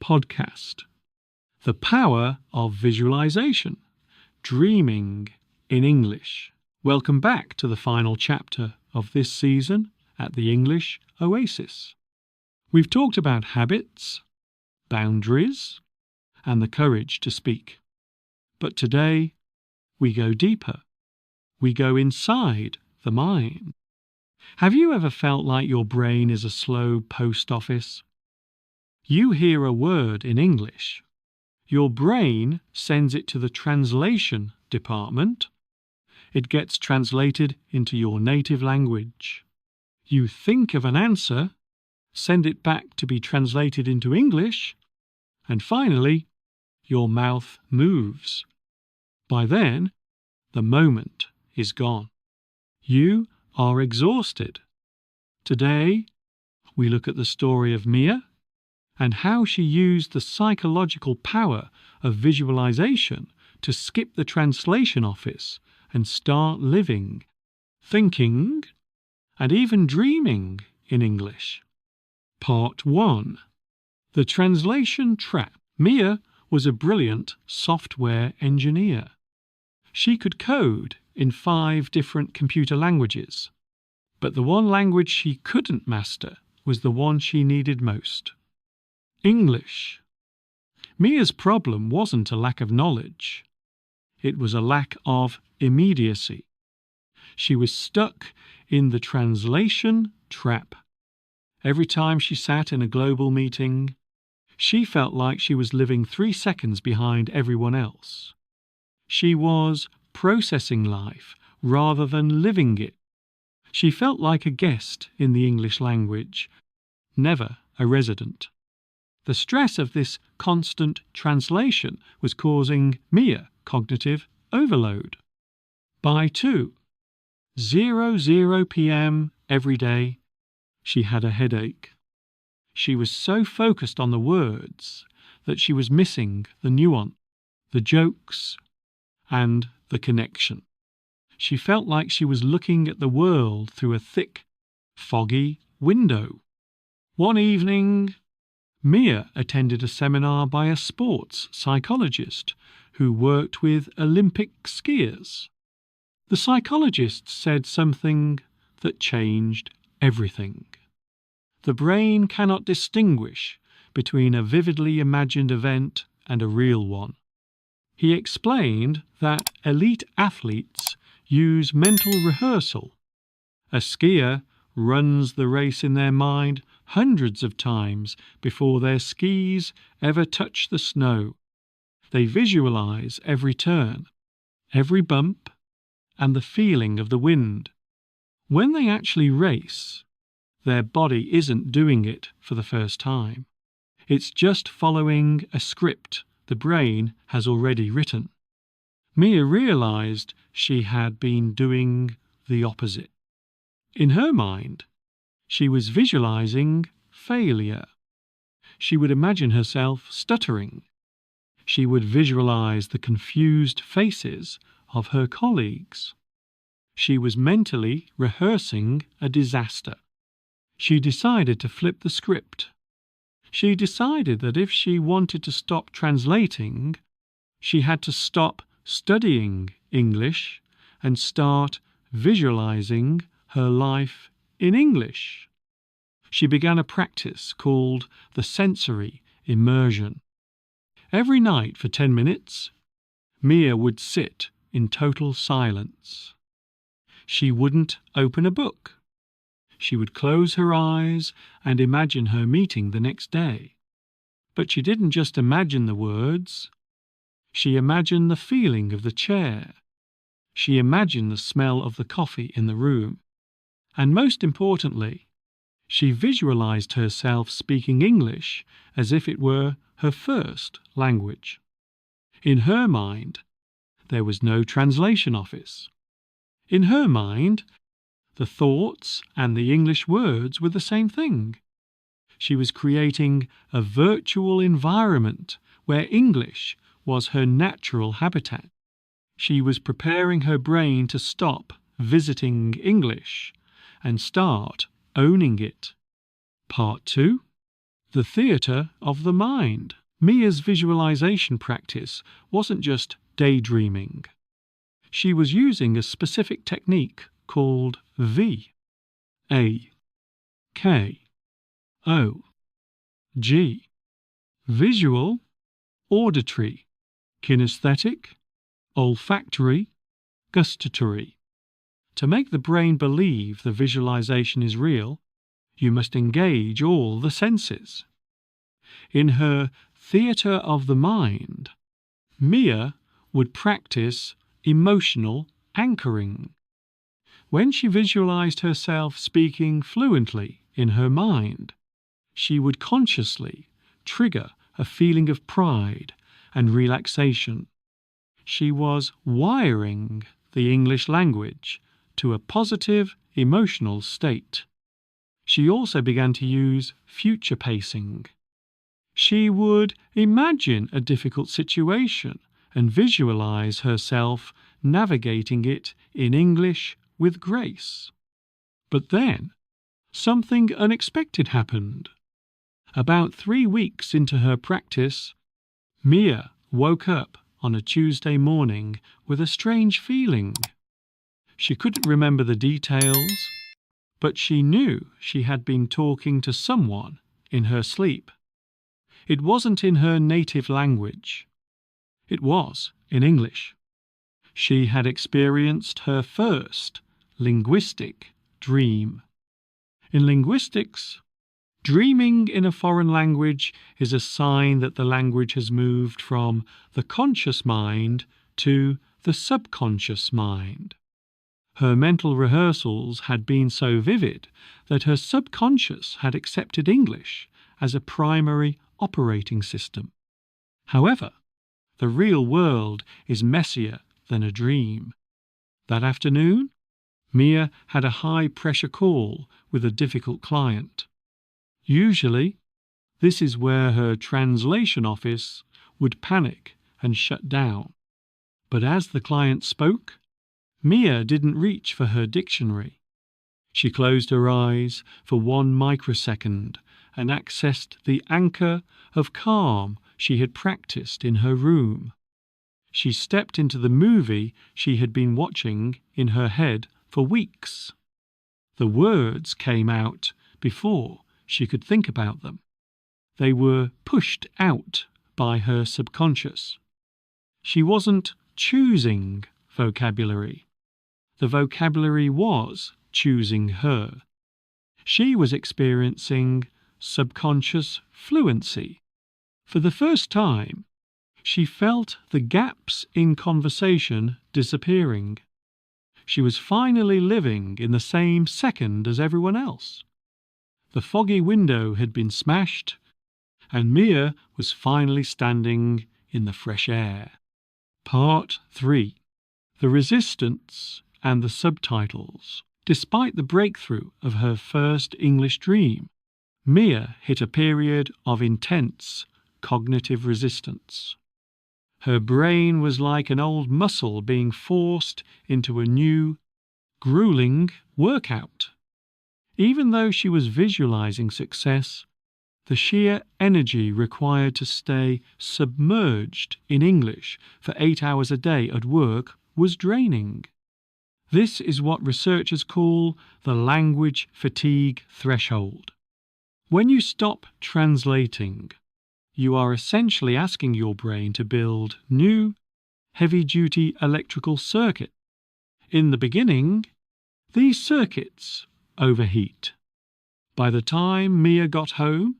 podcast. The power of visualization. Dreaming in English. Welcome back to the final chapter of this season at the English Oasis. We've talked about habits, boundaries, and the courage to speak. But today, we go deeper. We go inside the mind. Have you ever felt like your brain is a slow post office? You hear a word in English. Your brain sends it to the translation department. It gets translated into your native language. You think of an answer, send it back to be translated into English, and finally, your mouth moves. By then, the moment is gone. You are exhausted. Today, we look at the story of Mia and how she used the psychological power of visualization to skip the translation office and start living, thinking, and even dreaming in English. Part 1. The Translation Trap. Mia was a brilliant software engineer. She could code in 5 different computer languages, but the one language she couldn't master was the one she needed most: English. Mia's problem wasn't a lack of knowledge. It was a lack of immediacy. She was stuck in the translation trap. Every time she sat in a global meeting, she felt like she was living 3 seconds behind everyone else. She was processing life rather than living it. She felt like a guest in the English language, never a resident. The stress of this constant translation was causing Mia cognitive overload. By 2:00 p.m. every day, she had a headache. She was so focused on the words that she was missing the nuance, the jokes, and the connection. She felt like she was looking at the world through a thick, foggy window. One evening, Mia attended a seminar by a sports psychologist who worked with Olympic skiers. The psychologist said something that changed everything. The brain cannot distinguish between a vividly imagined event and a real one. He explained that elite athletes use mental rehearsal. A skier runs the race in their mind hundreds of times before their skis ever touch the snow. They visualize every turn, every bump, and the feeling of the wind. When they actually race, their body isn't doing it for the first time. It's just following a script the brain has already written. Mia realized she had been doing the opposite. In her mind, she was visualizing failure. She would imagine herself stuttering. She would visualize the confused faces of her colleagues. She was mentally rehearsing a disaster. She decided to flip the script. She decided that if she wanted to stop translating, she had to stop studying English and start visualizing her life in English. She began a practice called the sensory immersion. Every night for 10 minutes, Mia would sit in total silence. She wouldn't open a book. She would close her eyes and imagine her meeting the next day. But she didn't just imagine the words. She imagined the feeling of the chair. She imagined the smell of the coffee in the room. And most importantly, she visualized herself speaking English as if it were her first language. In her mind, there was no translation office. In her mind, the thoughts and the English words were the same thing. She was creating a virtual environment where English was her natural habitat. She was preparing her brain to stop visiting English and start owning it. Part 2. the theatre of the mind. Mia's visualization practice wasn't just daydreaming. She was using a specific technique called V.A.K.O.G. Visual, auditory, kinesthetic, olfactory, gustatory. To make the brain believe the visualization is real, you must engage all the senses. In her theatre of the mind, Mia would practice emotional anchoring. When she visualized herself speaking fluently in her mind, she would consciously trigger a feeling of pride and relaxation. She was wiring the English language to a positive emotional state. She also began to use future pacing. She would imagine a difficult situation and visualize herself navigating it in English with grace. But then, something unexpected happened. About 3 weeks into her practice, Mia woke up on a Tuesday morning with a strange feeling. She couldn't remember the details, but she knew she had been talking to someone in her sleep. It wasn't in her native language. It was in English. She had experienced her first linguistic dream. In linguistics, dreaming in a foreign language is a sign that the language has moved from the conscious mind to the subconscious mind. Her mental rehearsals had been so vivid that her subconscious had accepted English as a primary operating system. However, the real world is messier than a dream. That afternoon, Mia had a high-pressure call with a difficult client. Usually, this is where her translation office would panic and shut down. But as the client spoke, Mia didn't reach for her dictionary. She closed her eyes for 1 microsecond and accessed the anchor of calm she had practiced in her room. She stepped into the movie she had been watching in her head for weeks. The words came out before she could think about them. They were pushed out by her subconscious. She wasn't choosing vocabulary. The vocabulary was choosing her. She was experiencing subconscious fluency. For the first time, she felt the gaps in conversation disappearing. She was finally living in the same second as everyone else. The foggy window had been smashed, and Mia was finally standing in the fresh air. Part 3. The Resistance and the Subtitles. Despite the breakthrough of her first English dream, Mia hit a period of intense cognitive resistance. Her brain was like an old muscle being forced into a new, grueling workout. Even though she was visualizing success, the sheer energy required to stay submerged in English for 8 hours a day at work was draining. This is what researchers call the language fatigue threshold. When you stop translating, you are essentially asking your brain to build new, heavy-duty electrical circuits. In the beginning, these circuits overheat. By the time Mia got home,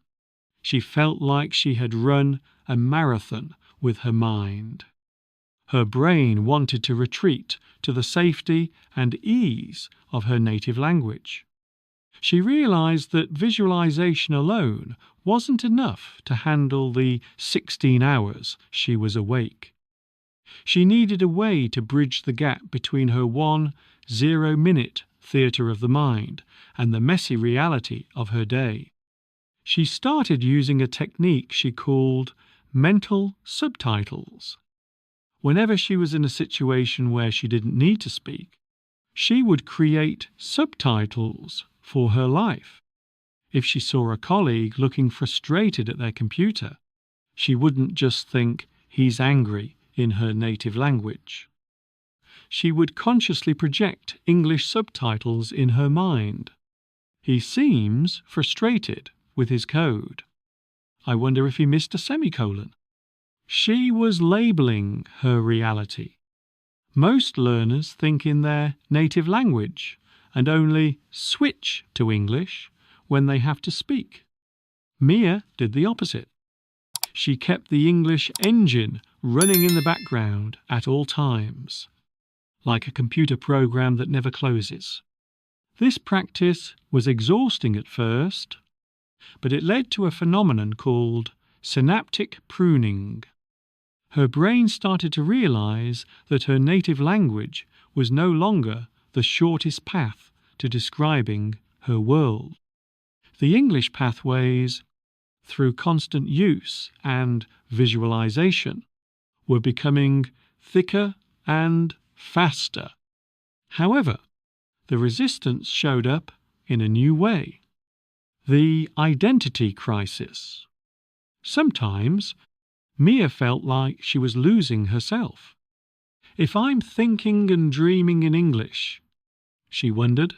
she felt like she had run a marathon with her mind. Her brain wanted to retreat to the safety and ease of her native language. She realized that visualization alone wasn't enough to handle the 16 hours she was awake. She needed a way to bridge the gap between her 1 0-minute theatre of the mind and the messy reality of her day. She started using a technique she called mental subtitles. Whenever she was in a situation where she didn't need to speak, she would create subtitles for her life. If she saw a colleague looking frustrated at their computer, she wouldn't just think, "He's angry," in her native language. She would consciously project English subtitles in her mind. "He seems frustrated with his code. I wonder if he missed a semicolon." She was labeling her reality. Most learners think in their native language and only switch to English when they have to speak. Mia did the opposite. She kept the English engine running in the background at all times, like a computer program that never closes. This practice was exhausting at first, but it led to a phenomenon called synaptic pruning. Her brain started to realize that her native language was no longer the shortest path to describing her world. The English pathways, through constant use and visualization, were becoming thicker and faster. However, the resistance showed up in a new way: the identity crisis. Sometimes Mia felt like she was losing herself. "If I'm thinking and dreaming in English," she wondered,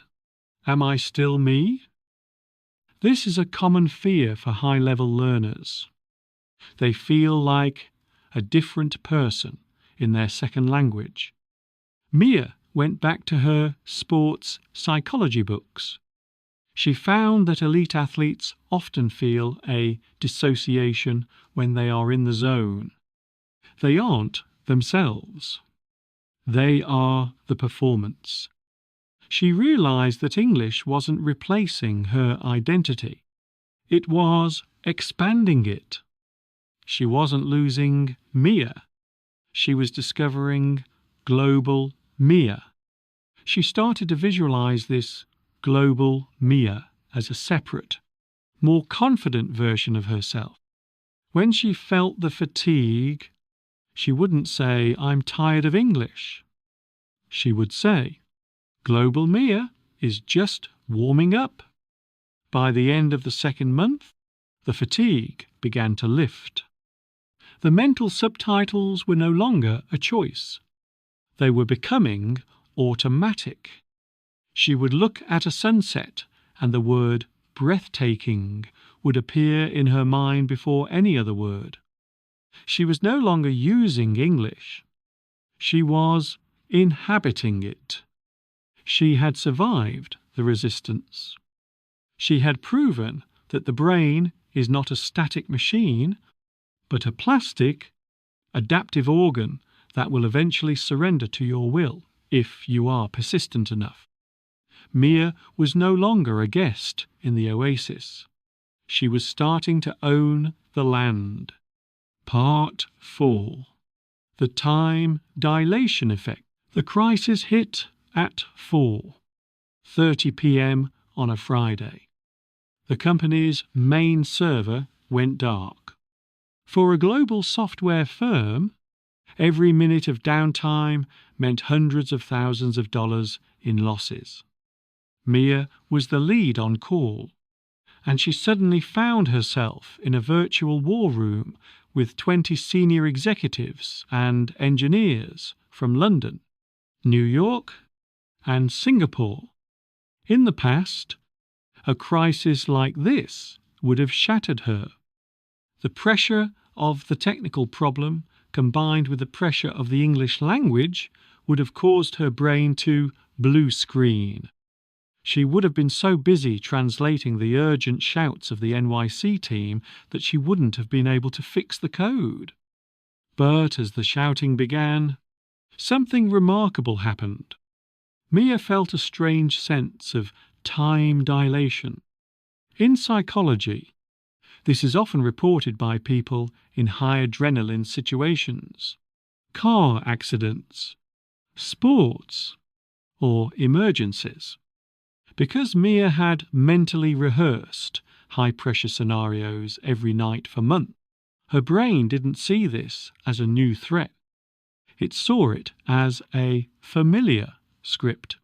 "am I still me?" This is a common fear for high-level learners. They feel like a different person in their second language. Mia went back to her sports psychology books. She found that elite athletes often feel a dissociation when they are in the zone. They aren't themselves. They are the performance. She realized that English wasn't replacing her identity. It was expanding it. She wasn't losing Mia. She was discovering global Mia. She started to visualize this global Mia as a separate, more confident version of herself. When she felt the fatigue, she wouldn't say, "I'm tired of English." She would say, "Global Mia is just warming up." By the end of the second month, the fatigue began to lift. The mental subtitles were no longer a choice. They were becoming automatic. She would look at a sunset, and the word breathtaking would appear in her mind before any other word. She was no longer using English. She was inhabiting it. She had survived the resistance. She had proven that the brain is not a static machine, but a plastic, adaptive organ that will eventually surrender to your will if you are persistent enough. Mia was no longer a guest in the Oasis. She was starting to own the land. Part 4. The time dilation effect. The crisis hit at 4:30 p.m. on a Friday. The company's main server went dark. For a global software firm, every minute of downtime meant hundreds of thousands of dollars in losses. Mia was the lead on call, and she suddenly found herself in a virtual war room with 20 senior executives and engineers from London, New York, and Singapore. In the past, a crisis like this would have shattered her. The pressure of the technical problem, combined with the pressure of the English language, would have caused her brain to blue screen. She would have been so busy translating the urgent shouts of the NYC team that she wouldn't have been able to fix the code. But as the shouting began, something remarkable happened. Mia felt a strange sense of time dilation. In psychology, this is often reported by people in high adrenaline situations, car accidents, sports, or emergencies. Because Mia had mentally rehearsed high-pressure scenarios every night for months, her brain didn't see this as a new threat. It saw it as a familiar script.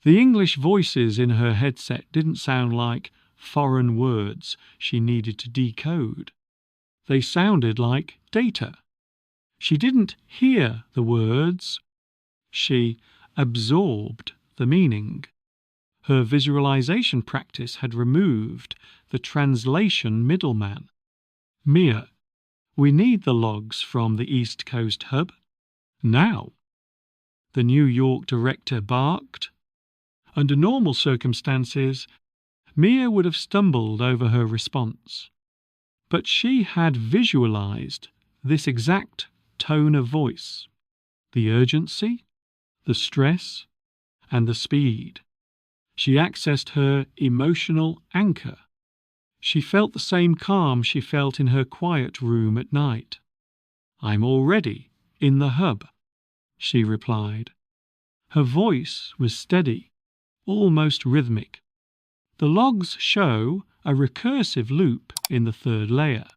The English voices in her headset didn't sound like foreign words she needed to decode. They sounded like data. She didn't hear the words. She absorbed the meaning. Her visualization practice had removed the translation middleman. Mia, we need the logs from the East Coast hub. Now. The New York director barked. Under normal circumstances, Mia would have stumbled over her response. But she had visualized this exact tone of voice, the urgency, the stress, and the speed. She accessed her emotional anchor. She felt the same calm she felt in her quiet room at night. "I'm already in the hub," she replied. Her voice was steady, almost rhythmic. The logs show a recursive loop in the third layer.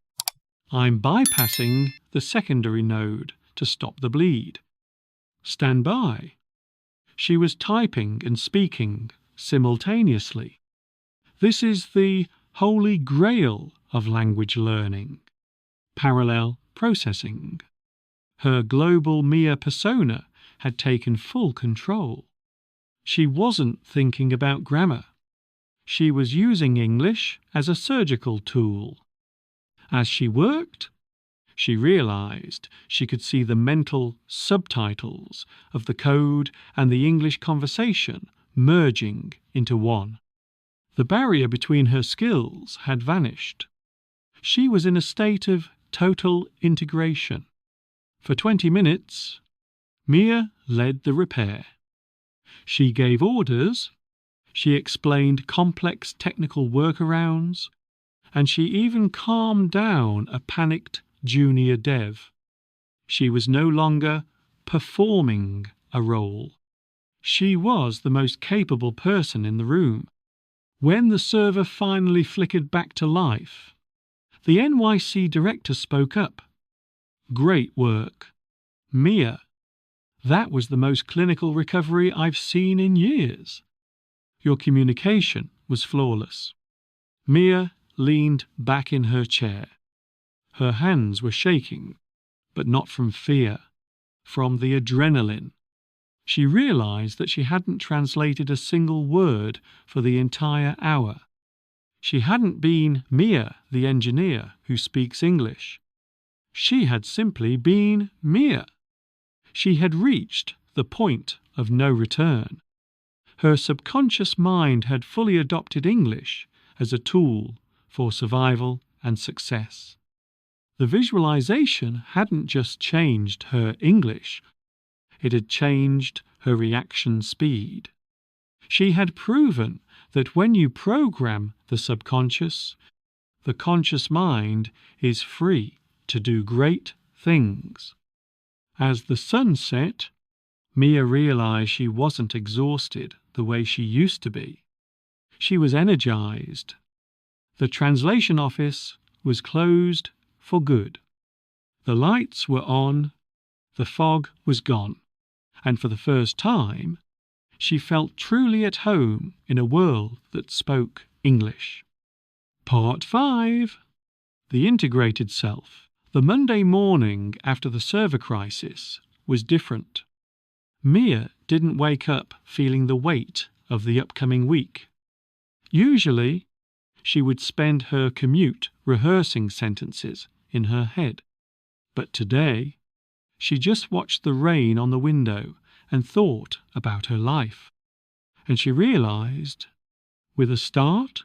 "I'm bypassing the secondary node to stop the bleed. Stand by." She was typing and speaking simultaneously. This is the holy grail of language learning. Parallel processing. Her global Mia persona had taken full control. She wasn't thinking about grammar. She was using English as a surgical tool. As she worked, she realized she could see the mental subtitles of the code and the English conversation merging into one. The barrier between her skills had vanished. She was in a state of total integration. For 20 minutes, Mia led the repair. She gave orders, she explained complex technical workarounds, and she even calmed down a panicked junior dev. She was no longer performing a role. She was the most capable person in the room. When the server finally flickered back to life, the NYC director spoke up. "Great work. Mia, that was the most clinical recovery I've seen in years. Your communication was flawless." Mia leaned back in her chair. Her hands were shaking, but not from fear, from the adrenaline. She realized that she hadn't translated a single word for the entire hour. She hadn't been Mia, the engineer who speaks English. She had simply been Mia. She had reached the point of no return. Her subconscious mind had fully adopted English as a tool for survival and success. The visualization hadn't just changed her English, it had changed her reaction speed. She had proven that when you program the subconscious, the conscious mind is free to do great things. As the sun set, Mia realized she wasn't exhausted the way she used to be. She was energized. The translation office was closed for good. The lights were on, the fog was gone, and for the first time, she felt truly at home in a world that spoke English. Part 5. The Integrated Self. The Monday morning after the server crisis was different. Mia didn't wake up feeling the weight of the upcoming week. Usually, she would spend her commute rehearsing sentences in her head. But today, she just watched the rain on the window and thought about her life. And she realized, with a start,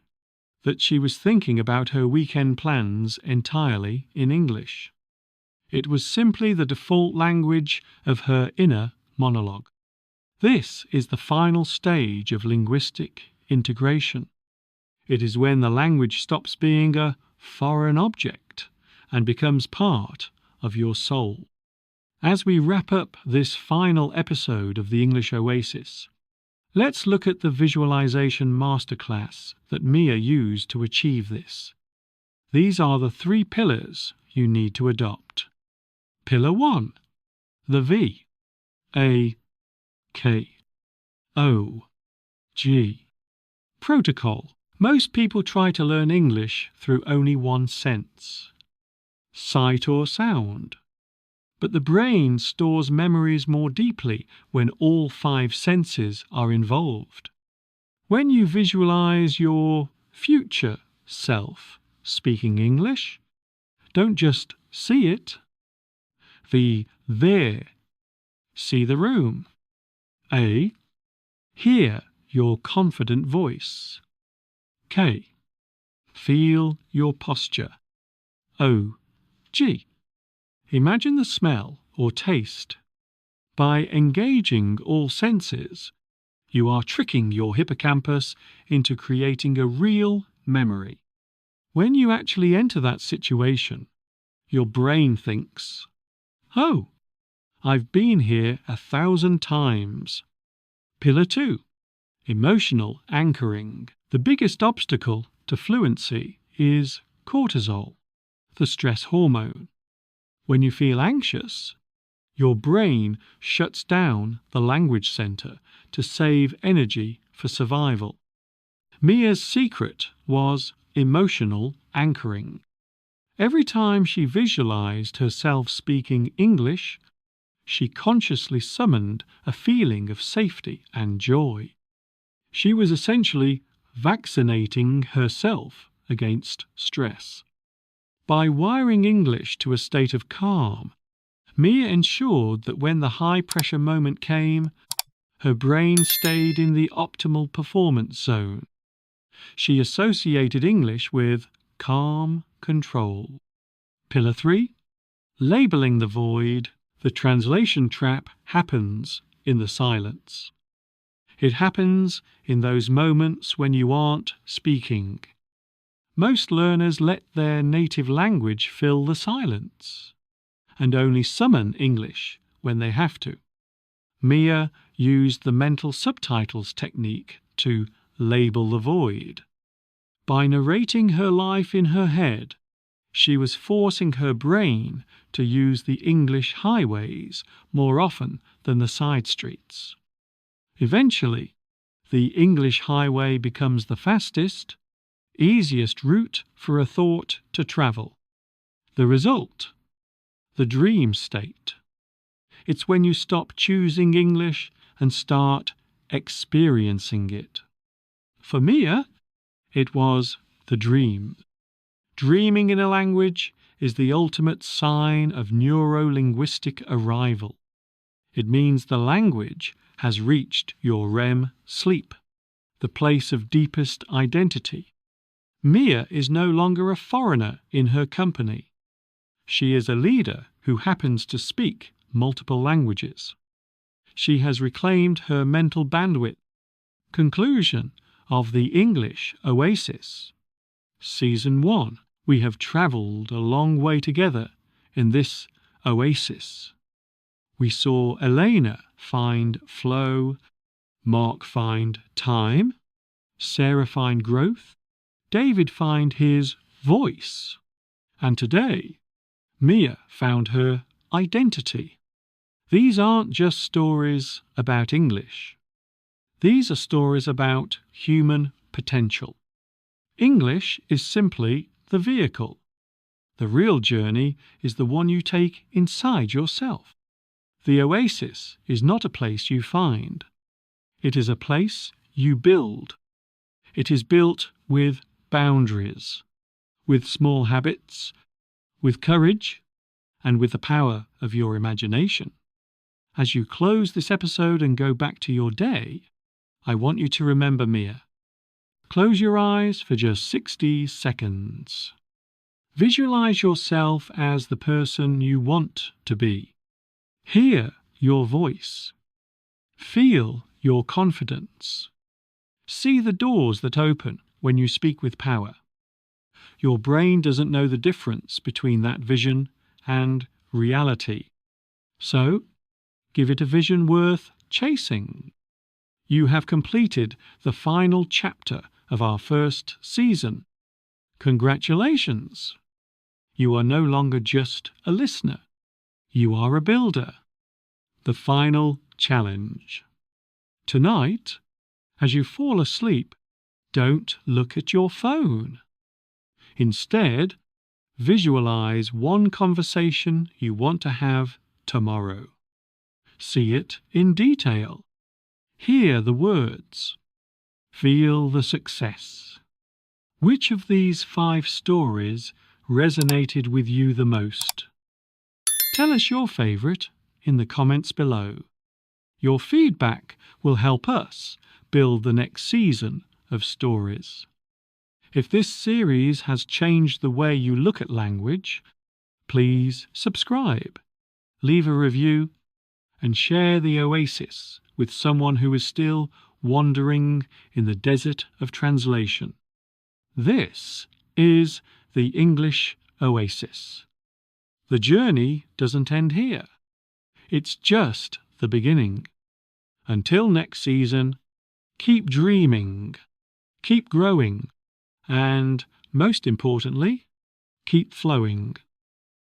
that she was thinking about her weekend plans entirely in English. It was simply the default language of her inner monologue. This is the final stage of linguistic integration. It is when the language stops being a foreign object and becomes part of your soul. As we wrap up this final episode of the English Oasis, let's look at the visualization masterclass that Mia used to achieve this. These are the 3 pillars you need to adopt. Pillar 1. The V.A.K.O.G. Protocol. Most people try to learn English through only one sense, sight or sound. But the brain stores memories more deeply when all 5 senses are involved. When you visualize your future self speaking English, don't just see it. V. There. See the room. A. Hear your confident voice. K. Feel your posture. O. G. Imagine the smell or taste. By engaging all senses, you are tricking your hippocampus into creating a real memory. When you actually enter that situation, your brain thinks, "Oh, I've been here 1,000 times." Pillar 2. Emotional anchoring. The biggest obstacle to fluency is cortisol, the stress hormone. When you feel anxious, your brain shuts down the language center to save energy for survival. Mia's secret was emotional anchoring. Every time she visualized herself speaking English, she consciously summoned a feeling of safety and joy. She was essentially vaccinating herself against stress. By wiring English to a state of calm, Mia ensured that when the high-pressure moment came, her brain stayed in the optimal performance zone. She associated English with calm control. Pillar 3. Labeling the void. The translation trap happens in the silence. It happens in those moments when you aren't speaking. Most learners let their native language fill the silence and only summon English when they have to. Mia used the mental subtitles technique to label the void. By narrating her life in her head, she was forcing her brain to use the English highways more often than the side streets. Eventually, the English highway becomes the fastest, easiest route for a thought to travel. The result? The dream state. It's when you stop choosing English and start experiencing it. For Mia, it was the dream. Dreaming in a language is the ultimate sign of neuro-linguistic arrival. It means the language has reached your REM sleep, the place of deepest identity. Mia is no longer a foreigner in her company. She is a leader who happens to speak multiple languages. She has reclaimed her mental bandwidth. Conclusion of the English Oasis. Season 1. We have travelled a long way together in this oasis. We saw Elena find flow, Mark find time, Sarah find growth, David find his voice, and today, Mia found her identity. These aren't just stories about English. These are stories about human potential. English is simply the vehicle. The real journey is the one you take inside yourself. The oasis is not a place you find. It is a place you build. It is built with boundaries, with small habits, with courage, and with the power of your imagination. As you close this episode and go back to your day, I want you to remember Mia. Close your eyes for just 60 seconds. Visualize yourself as the person you want to be. Hear your voice. Feel your confidence. See the doors that open when you speak with power. Your brain doesn't know the difference between that vision and reality. So, give it a vision worth chasing. You have completed the final chapter of our first season. Congratulations! You are no longer just a listener. You are a builder. The final challenge. Tonight, as you fall asleep, Don't look at your phone. Instead, visualize one conversation you want to have tomorrow. See it in detail. Hear the words. Feel the success. Which of these 5 stories resonated with you the most? Tell us your favorite in the comments below. Your feedback will help us build the next season of stories. If this series has changed the way you look at language, please subscribe, leave a review, and share the Oasis with someone who is still wandering in the desert of translation. This is the English Oasis. The journey doesn't end here. It's just the beginning. Until next season, keep dreaming, keep growing, and most importantly, keep flowing.